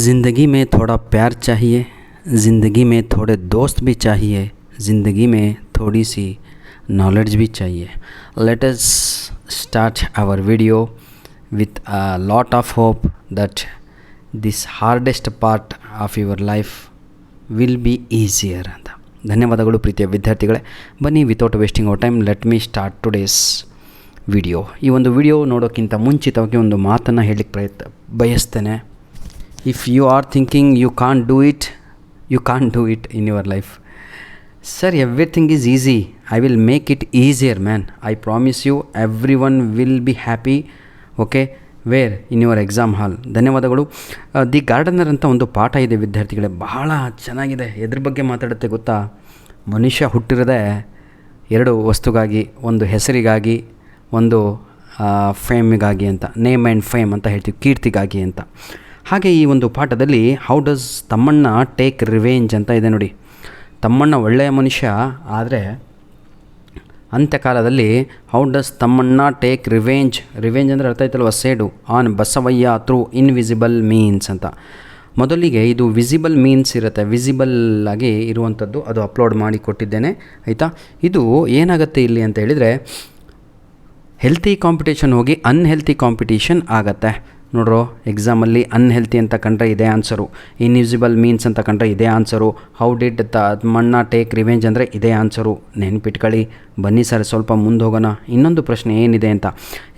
ज़िंदगी में थोड़ा प्यार चाहिए, ज़िंदगी में थोड़े दोस्त भी चाहिए, ज़िंदगी में थोड़ी सी knowledge भी चाहिए. Let us start our video with a lot of hope that this hardest part of your life will be easier ಅಂತ. ಧನ್ಯವಾದಗಳು ಪ್ರೀತಿಯ ವಿದ್ಯಾರ್ಥಿಗಳೇ. ಬನ್ನಿ, without wasting our time let me start today's video. ಈ ಒಂದು ವಿಡಿಯೋ ನೋಡೋಕ್ಕಿಂತ ಮುಂಚಿತವಾಗಿ ಒಂದು ಮಾತನ್ನು ಹೇಳಲಿಕ್ಕೆ ಬಯಸ್ತೇನೆ. If you are thinking you can't do it in your life. Sir, everything is easy. I will make it easier, man. I promise you, everyone will be happy. Okay? Where? In your exam hall. ಧನ್ಯವಾದಗಳು. The gardener ಅಂತ ಒಂದು ಪಾಠ ಇದೆ ವಿದ್ಯಾರ್ಥಿಗಳೇ, ಬಹಳ ಚೆನ್ನಾಗಿದೆ. ಎದ್ರ ಬಗ್ಗೆ ಮಾತಾಡುತ್ತೆ ಗೊತ್ತಾ? ಮನುಷ್ಯ ಹುಟ್ಟಿರೋದೇ ಎರಡು ವಸ್ತುಗಾಗಿ, ಒಂದು ಹೆಸರಿಗಾಗಿ, ಒಂದು ಫೇಮಿಗಾಗಿ ಅಂತ. ನೇಮ್ ಆ್ಯಂಡ್ ಫೇಮ್ ಅಂತ ಹೇಳ್ತೀವಿ, ಕೀರ್ತಿಗಾಗಿ ಅಂತ. ಹಾಗೆ ಈ ಒಂದು ಪಾಠದಲ್ಲಿ how does Tammanna take revenge ಅಂತ ಇದೆ ನೋಡಿ. ತಮ್ಮಣ್ಣ ಒಳ್ಳೆಯ ಮನುಷ್ಯ, ಆದರೆ ಅಂತ್ಯಕಾಲದಲ್ಲಿ how does Tammanna take revenge ಅಂದರೆ ಅರ್ಥ ಆಯ್ತಲ್ವ, ಸೇಡು on Basavayya through invisible means ಅಂತ. ಮೊದಲಿಗೆ ಇದು ವಿಸಿಬಲ್ ಮೀನ್ಸ್ ಇರುತ್ತೆ, ವಿಸಿಬಲ್ ಆಗಿ ಇರುವಂಥದ್ದು, ಅದು ಅಪ್ಲೋಡ್ ಮಾಡಿ ಕೊಟ್ಟಿದ್ದೇನೆ ಆಯಿತಾ. ಇದು ಏನಾಗುತ್ತೆ ಇಲ್ಲಿ ಅಂತ ಹೇಳಿದರೆ, ಹೆಲ್ತಿ ಕಾಂಪಿಟೇಷನ್ ಹೋಗಿ ಅನ್ಹೆಲ್ತಿ ಕಾಂಪಿಟೇಷನ್ ಆಗತ್ತೆ. ನೋಡ್ರೋ, ಎಕ್ಸಾಮಲ್ಲಿ ಅನ್ಹೆಲ್ತಿ ಅಂತ ಕಂಡ್ರೆ ಇದೇ ಆನ್ಸರು, ಇನ್ವಿಸಿಬಲ್ ಮೀನ್ಸ್ ಅಂತ ಕಂಡ್ರೆ ಇದೇ answer, how did Thammanna take revenge ಅಂದರೆ ಇದೇ ಆನ್ಸರು. ನೆನ್ಪಿಟ್ಕೊಳ್ಳಿ. ಬನ್ನಿ ಸರ್, ಸ್ವಲ್ಪ ಮುಂದೆ ಹೋಗೋಣ. ಇನ್ನೊಂದು ಪ್ರಶ್ನೆ ಏನಿದೆ ಅಂತ.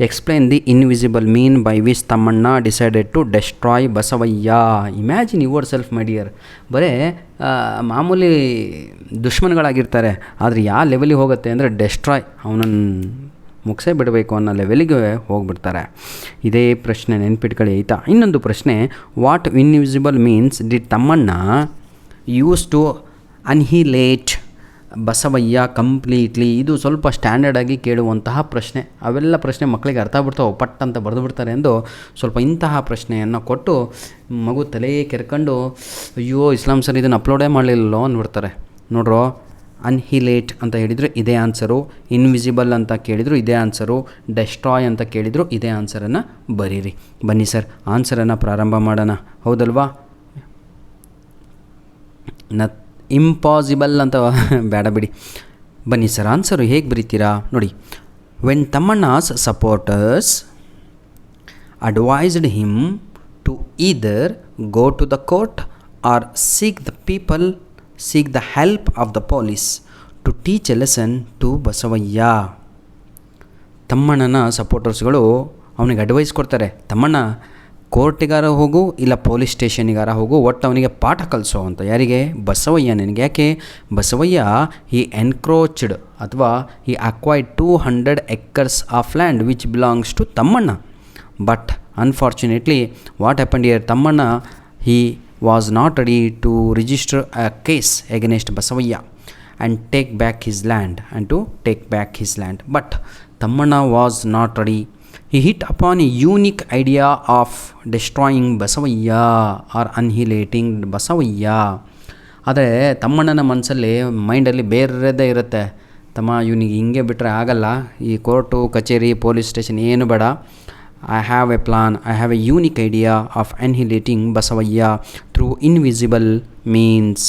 Explain the invisible mean by which Thammanna decided to destroy Basavayya. Imagine yourself my dear. ಬರೇ ಮಾಮೂಲಿ ದುಶ್ಮನ್ಗಳಾಗಿರ್ತಾರೆ, ಆದರೆ ಯಾವ ಲೆವೆಲಿಗೆ ಹೋಗುತ್ತೆ ಅಂದರೆ ಡೆಸ್ಟ್ರಾಯ್, ಅವನನ್ನು ಮುಗಿಸೇ ಬಿಡಬೇಕು ಅನ್ನೋ ಲೆವೆಲಿಗೆ ಹೋಗ್ಬಿಡ್ತಾರೆ. ಇದೇ ಪ್ರಶ್ನೆ ನೆನ್ಪಿಟ್ಕೊಳ್ಳಿ ಆಯಿತಾ. ಇನ್ನೊಂದು ಪ್ರಶ್ನೆ, what invisible means did Tammanna use to annihilate Basavayya completely. ಇದು ಸ್ವಲ್ಪ ಸ್ಟ್ಯಾಂಡರ್ಡಾಗಿ ಕೇಳುವಂತಹ ಪ್ರಶ್ನೆ. ಅವೆಲ್ಲ ಪ್ರಶ್ನೆ ಮಕ್ಕಳಿಗೆ ಅರ್ಥ ಆಗ್ಬಿಡ್ತಾವೆ, ಪಟ್ ಅಂತ ಬರೆದು ಬಿಡ್ತಾರೆ ಎಂದು ಸ್ವಲ್ಪ ಇಂತಹ ಪ್ರಶ್ನೆಯನ್ನು ಕೊಟ್ಟು ಮಗು ತಲೆ ಕೆರ್ಕೊಂಡು ಅಯ್ಯೋ ಇಸ್ಲಾಂ ಸರ್ ಇದನ್ನು ಅಪ್ಲೋಡೇ ಮಾಡಲಿಲ್ಲೋ ಅಂದ್ಬಿಡ್ತಾರೆ. ನೋಡ್ರೋ, ಅನ್ಹಿಲೇಟ್ ಅಂತ ಹೇಳಿದರು ಇದೇ ಆನ್ಸರು, ಇನ್ವಿಸಿಬಲ್ ಅಂತ ಕೇಳಿದರು ಇದೇ ಆನ್ಸರು, ಡೆಸ್ಟ್ರಾಯ್ ಅಂತ ಕೇಳಿದರು ಇದೇ ಆನ್ಸರನ್ನು ಬರೀರಿ. ಬನ್ನಿ ಸರ್, ಆನ್ಸರನ್ನು ಪ್ರಾರಂಭ ಮಾಡೋಣ, ಹೌದಲ್ವಾ? ಇಂಪಾಸಿಬಲ್ ಅಂತ ಬೇಡ ಬಿಡಿ. ಬನ್ನಿ ಸರ್, ಆನ್ಸರು ಹೇಗೆ ಬರೀತೀರಾ ನೋಡಿ. When Tammanna's supporters advised him to either go to the court or seek the help of the police to teach a lesson to Basavayya. ತಮ್ಮಣ್ಣನ ಸಪೋರ್ಟರ್ಸ್ಗಳು ಅವನಿಗೆ ಅಡ್ವೈಸ್ ಕೊಡ್ತಾರೆ, ತಮ್ಮಣ್ಣ ಕೋರ್ಟಿಗಾರ ಹೋಗು ಇಲ್ಲ ಪೊಲೀಸ್ ಸ್ಟೇಷನಿಗಾರ ಹೋಗು, ಒಟ್ಟು ಅವನಿಗೆ ಪಾಠ ಕಲಿಸೋ ಅಂತ. ಯಾರಿಗೆ? ಬಸವಯ್ಯ. ನನಗೆ ಯಾಕೆ? ಬಸವಯ್ಯ ಹಿ ಎನ್ಕ್ರೋಚ್ಡ್ ಅಥವಾ he acquired 200 acres of land which belongs to Thammanna. But unfortunately what happened here, Thammanna he was not ready to register a case against Basavayya and take back his land. But Tammanna was not ready. He hit upon a unique idea of destroying Basavayya or annihilating Basavayya. ಆದರೆ ತಮ್ಮಣ್ಣನ ಮನಸ್ಸಲ್ಲಿ ಮೈಂಡಲ್ಲಿ ಬೇರೆದೇ ಇರುತ್ತೆ. ತಮ್ಮ ಇವನಿಗೆ ಹಿಂಗೆ ಬಿಟ್ಟರೆ ಆಗಲ್ಲ, ಈ ಕೋರ್ಟು ಕಚೇರಿ ಪೊಲೀಸ್ ಸ್ಟೇಷನ್ ಏನು ಬೇಡ. I have a plan, I have a unique idea of annihilating Basavayya through invisible means.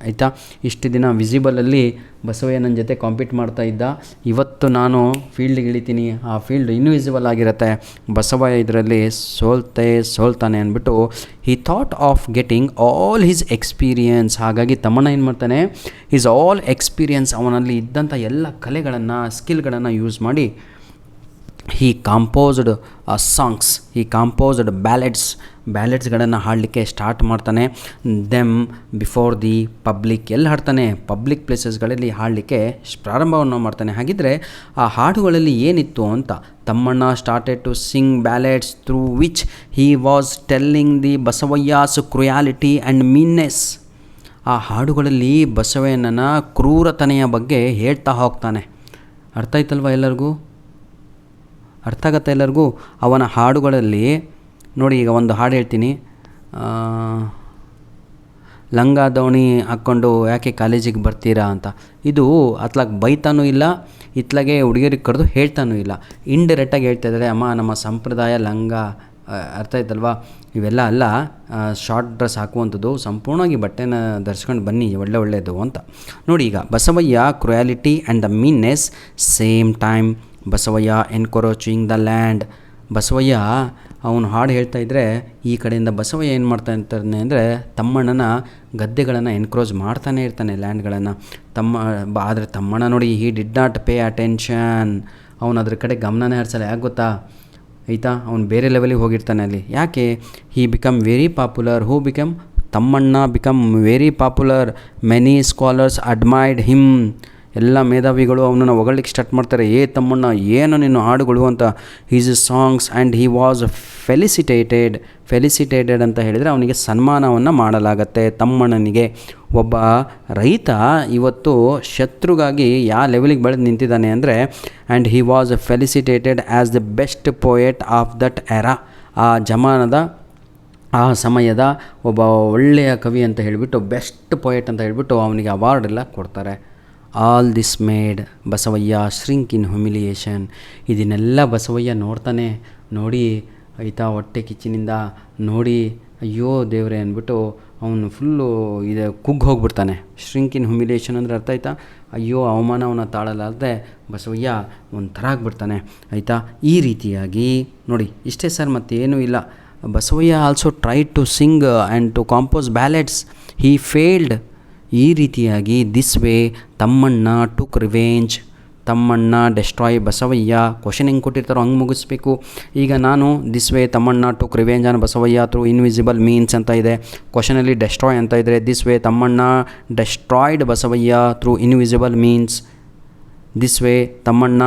ಆಯಿತಾ, ಇಷ್ಟು ದಿನ ವಿಸಿಬಲಲ್ಲಿ ಬಸವಯ್ಯ ನನ್ನ ಜೊತೆ ಕಾಂಪೀಟ್ ಮಾಡ್ತಾ ಇದ್ದ, ಇವತ್ತು ನಾನು ಫೀಲ್ಡ್ಗೆ ಇಳಿತೀನಿ, ಆ ಫೀಲ್ಡ್ ಇನ್ವಿಸಿಬಲ್ ಆಗಿರುತ್ತೆ, ಬಸವಯ್ಯ ಇದರಲ್ಲಿ ಸೋಲ್ತಾನೆ ಅಂದ್ಬಿಟ್ಟು he thought of getting all his experience. ಹಾಗಾಗಿ ತಮ್ಮಣ್ಣ ಏನು ಮಾಡ್ತಾನೆ, ಹಿಸ್ ಆಲ್ ಎಕ್ಸ್ಪೀರಿಯನ್ಸ್, ಅವನಲ್ಲಿ ಇದ್ದಂಥ ಎಲ್ಲ ಕಲೆಗಳನ್ನು ಸ್ಕಿಲ್ಗಳನ್ನು ಯೂಸ್ ಮಾಡಿ he composed songs, he composed ಬ್ಯಾಲೆಡ್ಸ್ಗಳನ್ನು ಹಾಡಲಿಕ್ಕೆ ಸ್ಟಾರ್ಟ್ ಮಾಡ್ತಾನೆ. Them before the public. ಎಲ್ಲಿ ಹಾಡ್ತಾನೆ? ಪಬ್ಲಿಕ್ ಪ್ಲೇಸಸ್ಗಳಲ್ಲಿ ಹಾಡಲಿಕ್ಕೆ ಪ್ರಾರಂಭವನ್ನು ಮಾಡ್ತಾನೆ. ಹಾಗಿದ್ದರೆ ಆ ಹಾಡುಗಳಲ್ಲಿ ಏನಿತ್ತು ಅಂತ. Thammanna started to sing ballads through which he was telling the Basavaiah's cruelty and meanness. ಆ ಹಾಡುಗಳಲ್ಲಿ ಬಸವಯ್ಯನ ಕ್ರೂರತನೆಯ ಬಗ್ಗೆ ಹೇಳ್ತಾ ಹೋಗ್ತಾನೆ. ಅರ್ಥ ಆಯ್ತಲ್ವ ಎಲ್ಲರಿಗೂ? ಅರ್ಥ ಆಗತ್ತೆ ಎಲ್ಲರಿಗೂ? ಅವನ ಹಾಡುಗಳಲ್ಲಿ ನೋಡಿ, ಈಗ ಒಂದು ಹಾಡು ಹೇಳ್ತೀನಿ. ಲಂಗ ದವಣಿ ಹಾಕ್ಕೊಂಡು ಯಾಕೆ ಕಾಲೇಜಿಗೆ ಬರ್ತೀರಾ ಅಂತ. ಇದು ಅತ್ಲಾಗ ಬೈತಾನೂ ಇಲ್ಲ, ಇತ್ಲಾಗೆ ಹುಡುಗಿಯರಿಗೆ ಕರೆದು ಹೇಳ್ತಾನೂ ಇಲ್ಲ. ಇಂಡೈರೆಕ್ಟಾಗಿ ಹೇಳ್ತಾ ಇದ್ದಾರೆ, ಅಮ್ಮ ನಮ್ಮ ಸಂಪ್ರದಾಯ ಲಂಗ ಅರ್ಥ ಆಯ್ತಲ್ವಾ? ಇವೆಲ್ಲ ಅಲ್ಲ, ಶಾರ್ಟ್ ಡ್ರೆಸ್ ಹಾಕುವಂಥದ್ದು, ಸಂಪೂರ್ಣವಾಗಿ ಬಟ್ಟೆನ ಧರಿಸ್ಕೊಂಡು ಬನ್ನಿ, ಒಳ್ಳೆಯದು ಅಂತ ನೋಡಿ. ಈಗ Basavayya cruelty and the meanness same time. Basavayya encouraging the land. Basavayya ಅವನು ಹಾಡು ಹೇಳ್ತಾ ಇದ್ದರೆ ಈ ಕಡೆಯಿಂದ ಬಸವಯ್ಯ ಏನು ಮಾಡ್ತಾ ಇರ್ತಾನೆ ಅಂದರೆ ತಮ್ಮಣ್ಣನ ಗದ್ದೆಗಳನ್ನು ಎನ್ಕ್ರೋಚ್ ಮಾಡ್ತಾನೆ ಇರ್ತಾನೆ, ಲ್ಯಾಂಡ್ಗಳನ್ನು. ಆದರೆ ತಮ್ಮಣ್ಣ ನೋಡಿ, he did not pay attention. ಅವನು ಅದ್ರ ಕಡೆ ಗಮನನೇ ಹರಿಸಲ್ಲ. ಯಾಕೆ ಗೊತ್ತಾ? ಆಯಿತಾ, ಅವ್ನು ಬೇರೆ ಲೆವೆಲಿಗೆ ಹೋಗಿರ್ತಾನೆ ಅಲ್ಲಿ. ಯಾಕೆ? He become very popular. Who become? Thammanna become very popular. Many scholars admired him. ಎಲ್ಲ ಮೇಧಾವಿಗಳು ಅವನನ್ನು ಹೊಗಳಿಕ್ಕೆ ಸ್ಟಾರ್ಟ್ ಮಾಡ್ತಾರೆ. ತಮ್ಮಣ್ಣ, ಏನು ನಿನ್ನ ಹಾಡುಗಳು ಅಂತ. His songs and he was felicitated ಅಂತ ಹೇಳಿದರೆ ಅವನಿಗೆ ಸನ್ಮಾನವನ್ನು ಮಾಡಲಾಗತ್ತೆ ತಮ್ಮಣ್ಣನಿಗೆ. ಒಬ್ಬ ರೈತ ಇವತ್ತು ಶತ್ರುಗಾಗಿ ಯಾವ ಲೆವೆಲಿಗೆ ಬೆಳೆದು ನಿಂತಿದ್ದಾನೆ ಅಂದರೆ, and he was felicitated as the best poet of that era. ಆ ಜಮಾನದ, ಆ ಸಮಯದ ಒಬ್ಬ ಒಳ್ಳೆಯ ಕವಿ ಅಂತ ಹೇಳಿಬಿಟ್ಟು, ಬೆಸ್ಟ್ ಪೋಯೆಟ್ ಅಂತ ಹೇಳಿಬಿಟ್ಟು ಅವನಿಗೆ ಅವಾರ್ಡ್ ಎಲ್ಲ ಕೊಡ್ತಾರೆ. All this made Basavaiah shrink in humiliation. ಇದನ್ನೆಲ್ಲ ಬಸವಯ್ಯ ನೋಡ್ತಾನೆ. ನೋಡಿ ಆಯಿತಾ, ಹೊಟ್ಟೆ ಕಿಚ್ಚಿನಿಂದ ನೋಡಿ, ಅಯ್ಯೋ ದೇವರೇ ಅಂದ್ಬಿಟ್ಟು ಅವನು ಫುಲ್ಲು ಕುಗ್ಗಿ ಹೋಗ್ಬಿಡ್ತಾನೆ. ಶ್ರಿಂಕ್ ಇನ್ ಹ್ಯುಮಿಲಿಯೇಷನ್ ಅಂದರೆ ಅರ್ಥ ಆಯ್ತಾ? ಅಯ್ಯೋ ಅವಮಾನವನ್ನು ತಾಳಲಾರದೆ ಬಸವಯ್ಯ ಒಂಥರ ಆಗಿಬಿಡ್ತಾನೆ. ಆಯಿತಾ, ಈ ರೀತಿಯಾಗಿ ನೋಡಿ, ಇಷ್ಟೇ ಸರ್, ಮತ್ತೇನೂ ಇಲ್ಲ. Basavaiah also tried to sing and to compose ballads. He failed. ಈ ರೀತಿಯಾಗಿ this way Thammanna took revenge. Thammanna destroy Basavaiah. Question ಹೆಂಗೆ ಕೊಟ್ಟಿರ್ತಾರೋ ಹಂಗೆ ಮುಗಿಸ್ಬೇಕು. ಈಗ ನಾನು this way Thammanna took revenge on Basavayya through invisible means ಅಂತ ಇದೆ. ಕ್ವಶನಲ್ಲಿ ಡೆಸ್ಟ್ರಾಯ್ ಅಂತ ಇದ್ದರೆ this way Thammanna destroyed Basavaiah through invisible means. This way Thammanna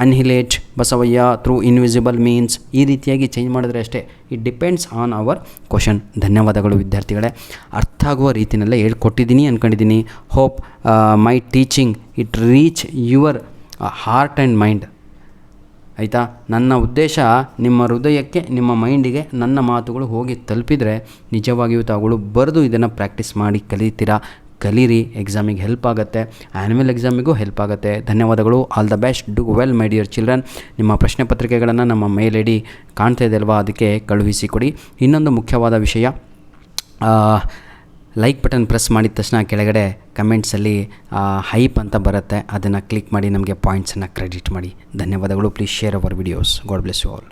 annihilate Basavaiah through invisible means. ಈ ರೀತಿಯಾಗಿ ಚೇಂಜ್ ಮಾಡಿದ್ರೆ ಅಷ್ಟೇ. It depends on our question. ಧನ್ಯವಾದಗಳು ವಿದ್ಯಾರ್ಥಿಗಳೇ. ಅರ್ಥ ಆಗುವ ರೀತಿಯಲ್ಲೇ ಹೇಳ್ಕೊಟ್ಟಿದ್ದೀನಿ ಅಂದ್ಕೊಂಡಿದ್ದೀನಿ. Hope my teaching it reach your heart and mind. ಆಯಿತಾ, ನನ್ನ ಉದ್ದೇಶ ನಿಮ್ಮ ಹೃದಯಕ್ಕೆ, ನಿಮ್ಮ ಮೈಂಡಿಗೆ ನನ್ನ ಮಾತುಗಳು ಹೋಗಿ ತಲುಪಿದರೆ ನಿಜವಾಗಿಯೂ ತಾವುಗಳು ಬರೆದು ಇದನ್ನು ಪ್ರಾಕ್ಟೀಸ್ ಮಾಡಿ ಕಲೀರಿ. ಎಕ್ಸಾಮಿಗೆ ಹೆಲ್ಪ್ ಆಗುತ್ತೆ, ಆ್ಯನ್ಯುವಲ್ ಎಕ್ಸಾಮಿಗೂ ಹೆಲ್ಪ್ ಆಗುತ್ತೆ. ಧನ್ಯವಾದಗಳು. All the best. Do well my dear children. ನಿಮ್ಮ ಪ್ರಶ್ನೆ ಪತ್ರಿಕೆಗಳನ್ನು ನಮ್ಮ ಮೇಲ್ ಐಡಿ ಕಾಣ್ತಾ ಇದೆ ಅಲ್ವಾ, ಅದಕ್ಕೆ ಕಳುಹಿಸಿಕೊಡಿ. ಇನ್ನೊಂದು ಮುಖ್ಯವಾದ ವಿಷಯ, ಲೈಕ್ ಬಟನ್ ಪ್ರೆಸ್ ಮಾಡಿದ ತಕ್ಷಣ ಕೆಳಗಡೆ ಕಮೆಂಟ್ಸಲ್ಲಿ ಹೈಪ್ ಅಂತ ಬರುತ್ತೆ, ಅದನ್ನು ಕ್ಲಿಕ್ ಮಾಡಿ ನಮಗೆ ಪಾಯಿಂಟ್ಸನ್ನು ಕ್ರೆಡಿಟ್ ಮಾಡಿ. ಧನ್ಯವಾದಗಳು. Please share our videos. God bless you all.